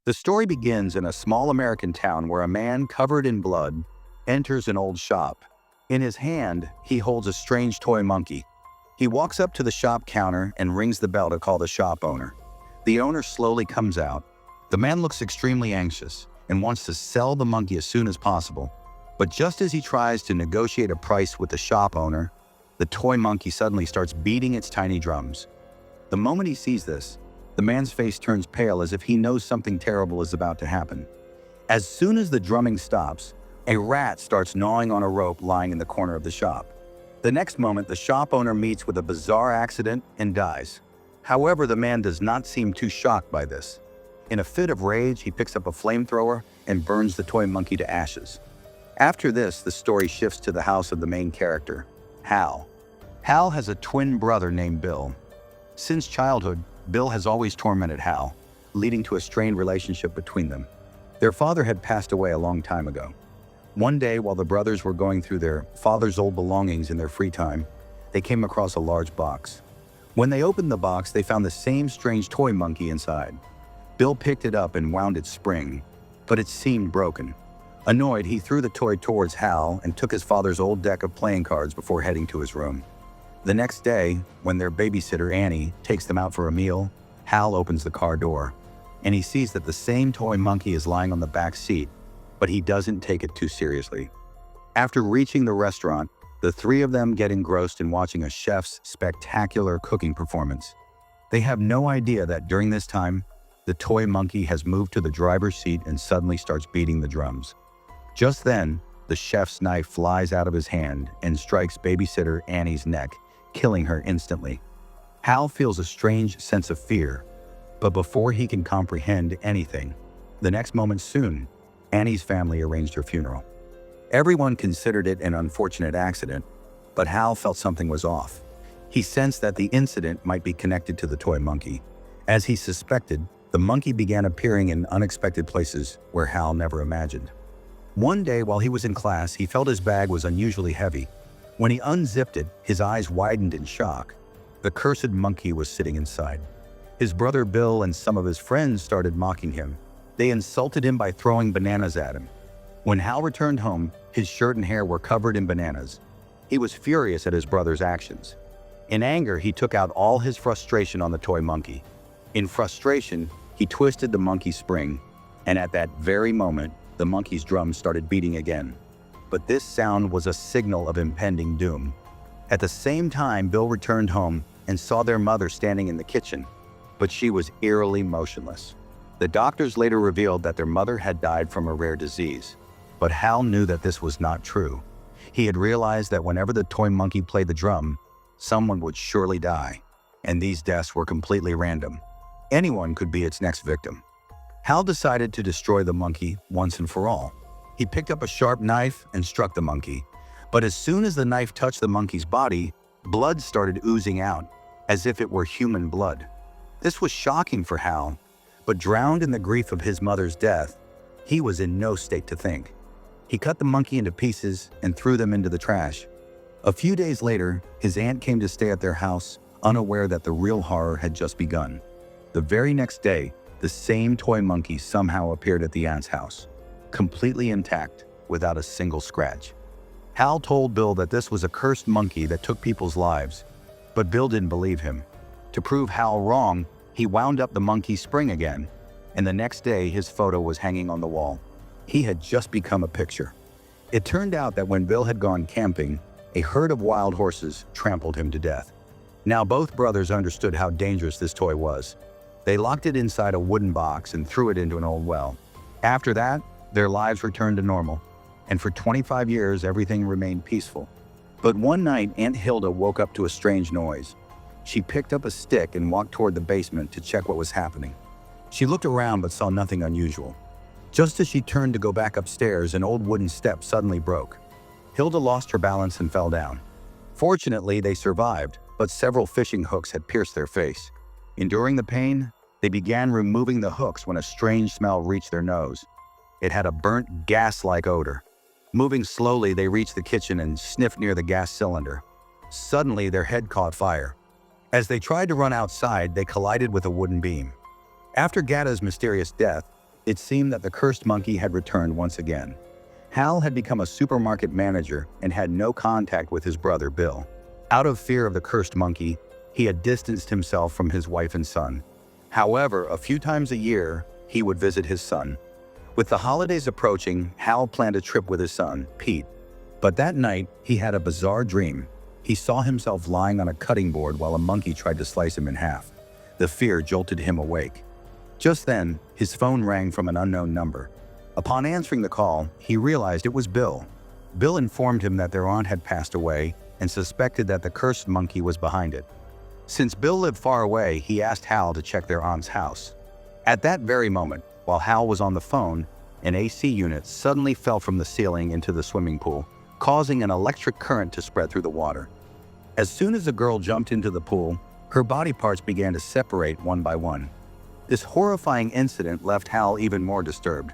The story begins in a small American town where a man covered in blood enters an old shop. In his hand, he holds a strange toy monkey. He walks up to the shop counter and rings the bell to call the shop owner. The owner slowly comes out. The man looks extremely anxious and wants to sell the monkey as soon as possible. But just as he tries to negotiate a price with the shop owner, the toy monkey suddenly starts beating its tiny drums. The moment he sees this, the man's face turns pale as if he knows something terrible is about to happen. As soon as the drumming stops, a rat starts gnawing on a rope lying in the corner of the shop. The next moment, the shop owner meets with a bizarre accident and dies. However, the man does not seem too shocked by this. In a fit of rage, he picks up a flamethrower and burns the toy monkey to ashes. After this, the story shifts to the house of the main character, Hal. Hal has a twin brother named Bill. Since childhood, Bill has always tormented Hal, leading to a strained relationship between them. Their father had passed away a long time ago. One day, while the brothers were going through their father's old belongings in their free time, they came across a large box. When they opened the box, they found the same strange toy monkey inside. Bill picked it up and wound its spring, but it seemed broken. Annoyed, he threw the toy towards Hal and took his father's old deck of playing cards before heading to his room. The next day, when their babysitter Annie takes them out for a meal, Hal opens the car door, and he sees that the same toy monkey is lying on the back seat, but he doesn't take it too seriously. After reaching the restaurant, the three of them get engrossed in watching a chef's spectacular cooking performance. They have no idea that during this time, the toy monkey has moved to the driver's seat and suddenly starts beating the drums. Just then, the chef's knife flies out of his hand and strikes babysitter Annie's neck, killing her instantly. Hal feels a strange sense of fear, but before he can comprehend anything, the next moment soon, Annie's family arranged her funeral. Everyone considered it an unfortunate accident, but Hal felt something was off. He sensed that the incident might be connected to the toy monkey. As he suspected, the monkey began appearing in unexpected places where Hal never imagined. One day while he was in class, he felt his bag was unusually heavy. When he unzipped it, his eyes widened in shock. The cursed monkey was sitting inside. His brother Bill and some of his friends started mocking him. They insulted him by throwing bananas at him. When Hal returned home, his shirt and hair were covered in bananas. He was furious at his brother's actions. In anger, he took out all his frustration on the toy monkey. In frustration, he twisted the monkey's spring, and at that very moment, the monkey's drums started beating again. But this sound was a signal of impending doom. At the same time, Bill returned home and saw their mother standing in the kitchen, but she was eerily motionless. The doctors later revealed that their mother had died from a rare disease, but Hal knew that this was not true. He had realized that whenever the toy monkey played the drum, someone would surely die, and these deaths were completely random. Anyone could be its next victim. Hal decided to destroy the monkey once and for all. He picked up a sharp knife and struck the monkey, but as soon as the knife touched the monkey's body, blood started oozing out, as if it were human blood. This was shocking for Hal, but drowned in the grief of his mother's death, he was in no state to think. He cut the monkey into pieces and threw them into the trash. A few days later, his aunt came to stay at their house, unaware that the real horror had just begun. The very next day, the same toy monkey somehow appeared at the aunt's house, completely intact, without a single scratch. Hal told Bill that this was a cursed monkey that took people's lives, but Bill didn't believe him. To prove Hal wrong, he wound up the monkey's spring again, and the next day his photo was hanging on the wall. He had just become a picture. It turned out that when Bill had gone camping, a herd of wild horses trampled him to death. Now both brothers understood how dangerous this toy was. They locked it inside a wooden box and threw it into an old well. After that, their lives returned to normal, and for 25 years everything remained peaceful. But one night, Aunt Hilda woke up to a strange noise. She picked up a stick and walked toward the basement to check what was happening. She looked around but saw nothing unusual. Just as she turned to go back upstairs, an old wooden step suddenly broke. Hilda lost her balance and fell down. Fortunately, they survived, but several fishing hooks had pierced their face. Enduring the pain, they began removing the hooks when a strange smell reached their nose. It had a burnt, gas-like odor. Moving slowly, they reached the kitchen and sniffed near the gas cylinder. Suddenly, their head caught fire. As they tried to run outside, they collided with a wooden beam. After Gada's mysterious death, It seemed that the cursed monkey had returned once again. Hal had become a supermarket manager and had no contact with his brother Bill. Out of fear of the cursed monkey, he had distanced himself from his wife and son. However, a few times a year, he would visit his son. With the holidays approaching, Hal planned a trip with his son, Pete. But that night, he had a bizarre dream. He saw himself lying on a cutting board while a monkey tried to slice him in half. The fear jolted him awake. Just then, his phone rang from an unknown number. Upon answering the call, he realized it was Bill. Bill informed him that their aunt had passed away and suspected that the cursed monkey was behind it. Since Bill lived far away, he asked Hal to check their aunt's house. At that very moment, while Hal was on the phone, an AC unit suddenly fell from the ceiling into the swimming pool, causing an electric current to spread through the water. As soon as the girl jumped into the pool, her body parts began to separate one by one. This horrifying incident left Hal even more disturbed.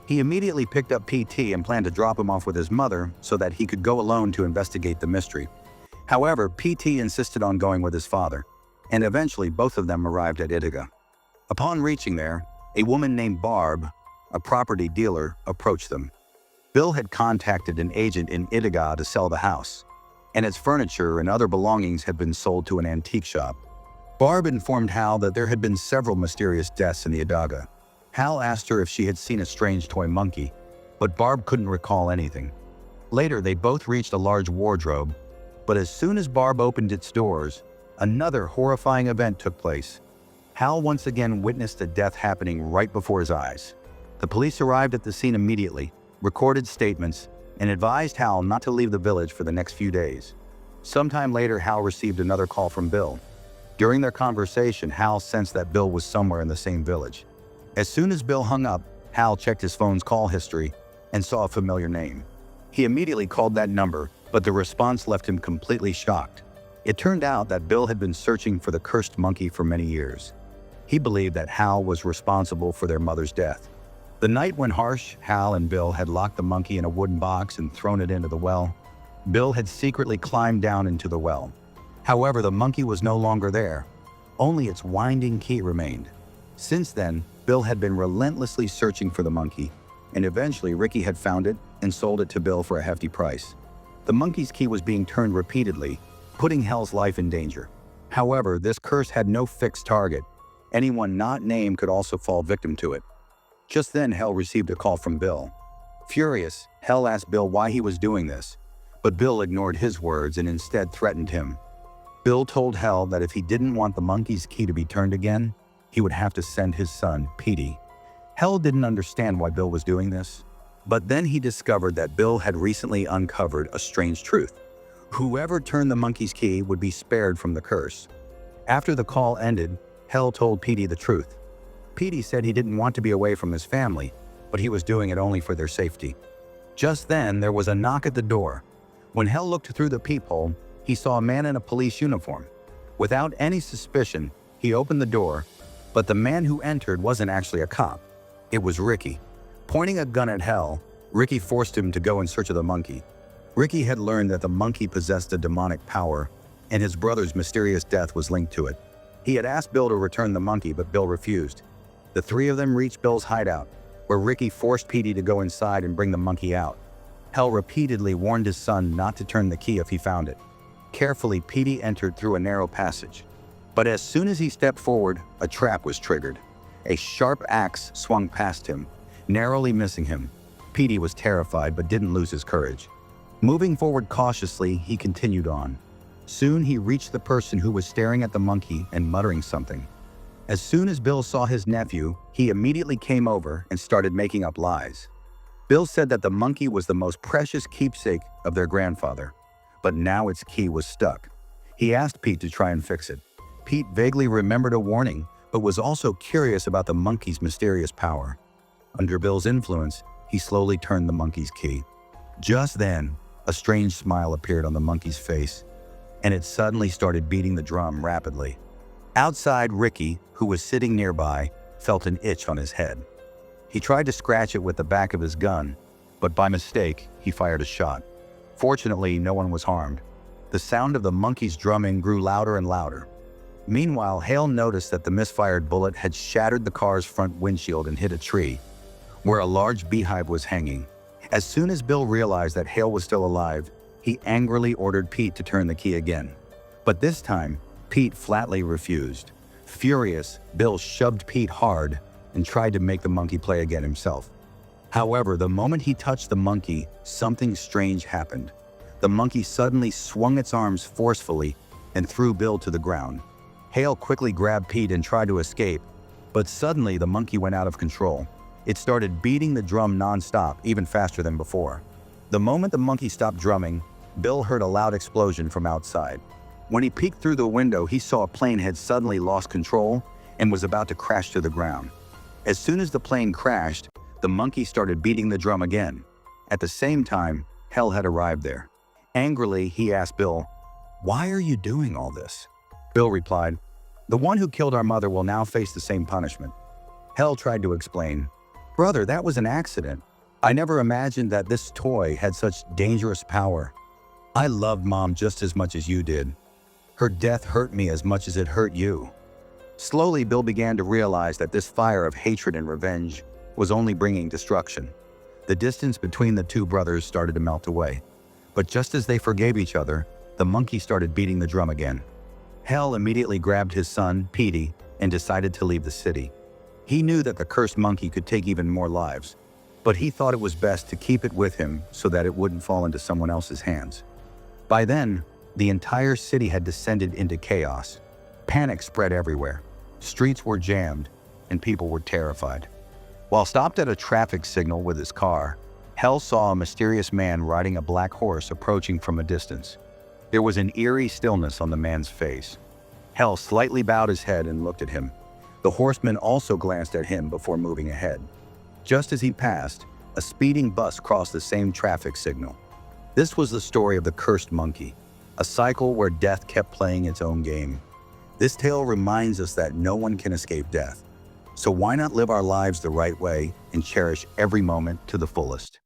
He immediately picked up PT and planned to drop him off with his mother so that he could go alone to investigate the mystery. However, PT insisted on going with his father, and eventually both of them arrived at Ithaca. Upon reaching there, a woman named Barb, a property dealer, approached them. Bill had contacted an agent in Ithaca to sell the house, and its furniture and other belongings had been sold to an antique shop. Barb informed Hal that there had been several mysterious deaths in the Ithaca. Hal asked her if she had seen a strange toy monkey, but Barb couldn't recall anything. Later, they both reached a large wardrobe, but as soon as Barb opened its doors, another horrifying event took place. Hal once again witnessed a death happening right before his eyes. The police arrived at the scene immediately, recorded statements, and advised Hal not to leave the village for the next few days. Sometime later, Hal received another call from Bill. During their conversation, Hal sensed that Bill was somewhere in the same village. As soon as Bill hung up, Hal checked his phone's call history and saw a familiar name. He immediately called that number, but the response left him completely shocked. It turned out that Bill had been searching for the cursed monkey for many years. He believed that Hal was responsible for their mother's death. The night when Harsh, Hal, and Bill had locked the monkey in a wooden box and thrown it into the well, Bill had secretly climbed down into the well. However, the monkey was no longer there. Only its winding key remained. Since then, Bill had been relentlessly searching for the monkey, and eventually Ricky had found it and sold it to Bill for a hefty price. The monkey's key was being turned repeatedly, putting Hal's life in danger. However, this curse had no fixed target. Anyone not named could also fall victim to it. Just then, Hal received a call from Bill. Furious, Hal asked Bill why he was doing this, but Bill ignored his words and instead threatened him. Bill told Hal that if he didn't want the monkey's key to be turned again, he would have to send his son, Petey. Hal didn't understand why Bill was doing this, but then he discovered that Bill had recently uncovered a strange truth. Whoever turned the monkey's key would be spared from the curse. After the call ended, Hal told Petey the truth. Petey said he didn't want to be away from his family, but he was doing it only for their safety. Just then, there was a knock at the door. When Hal looked through the peephole, he saw a man in a police uniform. Without any suspicion, he opened the door, but the man who entered wasn't actually a cop. It was Ricky. Pointing a gun at Hal, Ricky forced him to go in search of the monkey. Ricky had learned that the monkey possessed a demonic power, and his brother's mysterious death was linked to it. He had asked Bill to return the monkey, but Bill refused. The three of them reached Bill's hideout, where Ricky forced Petey to go inside and bring the monkey out. Hal repeatedly warned his son not to turn the key if he found it. Carefully, Petey entered through a narrow passage. But as soon as he stepped forward, a trap was triggered. A sharp axe swung past him, narrowly missing him. Petey was terrified but didn't lose his courage. Moving forward cautiously, he continued on. Soon he reached the person who was staring at the monkey and muttering something. As soon as Bill saw his nephew, he immediately came over and started making up lies. Bill said that the monkey was the most precious keepsake of their grandfather, but now its key was stuck. He asked Pete to try and fix it. Pete vaguely remembered a warning, but was also curious about the monkey's mysterious power. Under Bill's influence, he slowly turned the monkey's key. Just then, a strange smile appeared on the monkey's face, and it suddenly started beating the drum rapidly. Outside, Ricky, who was sitting nearby, felt an itch on his head. He tried to scratch it with the back of his gun, but by mistake, he fired a shot. Fortunately, no one was harmed. The sound of the monkey's drumming grew louder and louder. Meanwhile, Hale noticed that the misfired bullet had shattered the car's front windshield and hit a tree, where a large beehive was hanging. As soon as Bill realized that Hale was still alive, he angrily ordered Pete to turn the key again. But this time, Pete flatly refused. Furious, Bill shoved Pete hard and tried to make the monkey play again himself. However, the moment he touched the monkey, something strange happened. The monkey suddenly swung its arms forcefully and threw Bill to the ground. Hale quickly grabbed Pete and tried to escape, but suddenly the monkey went out of control. It started beating the drum non-stop, even faster than before. The moment the monkey stopped drumming, Bill heard a loud explosion from outside. When he peeked through the window, he saw a plane had suddenly lost control and was about to crash to the ground. As soon as the plane crashed, the monkey started beating the drum again. At the same time, Hale had arrived there. Angrily, he asked Bill, "Why are you doing all this?" Bill replied, "The one who killed our mother will now face the same punishment." Hale tried to explain, "Brother, that was an accident. I never imagined that this toy had such dangerous power. I loved Mom just as much as you did. Her death hurt me as much as it hurt you." Slowly, Bill began to realize that this fire of hatred and revenge was only bringing destruction. The distance between the two brothers started to melt away. But just as they forgave each other, the monkey started beating the drum again. Hale immediately grabbed his son, Petey, and decided to leave the city. He knew that the cursed monkey could take even more lives, but he thought it was best to keep it with him so that it wouldn't fall into someone else's hands. By then, the entire city had descended into chaos. Panic spread everywhere. Streets were jammed, and people were terrified. While stopped at a traffic signal with his car, Hale saw a mysterious man riding a black horse approaching from a distance. There was an eerie stillness on the man's face. Hale slightly bowed his head and looked at him. The horseman also glanced at him before moving ahead. Just as he passed, a speeding bus crossed the same traffic signal. This was the story of the cursed monkey, a cycle where death kept playing its own game. This tale reminds us that no one can escape death. So why not live our lives the right way and cherish every moment to the fullest?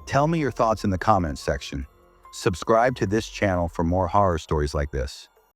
Tell me your thoughts in the comments section. Subscribe to this channel for more horror stories like this.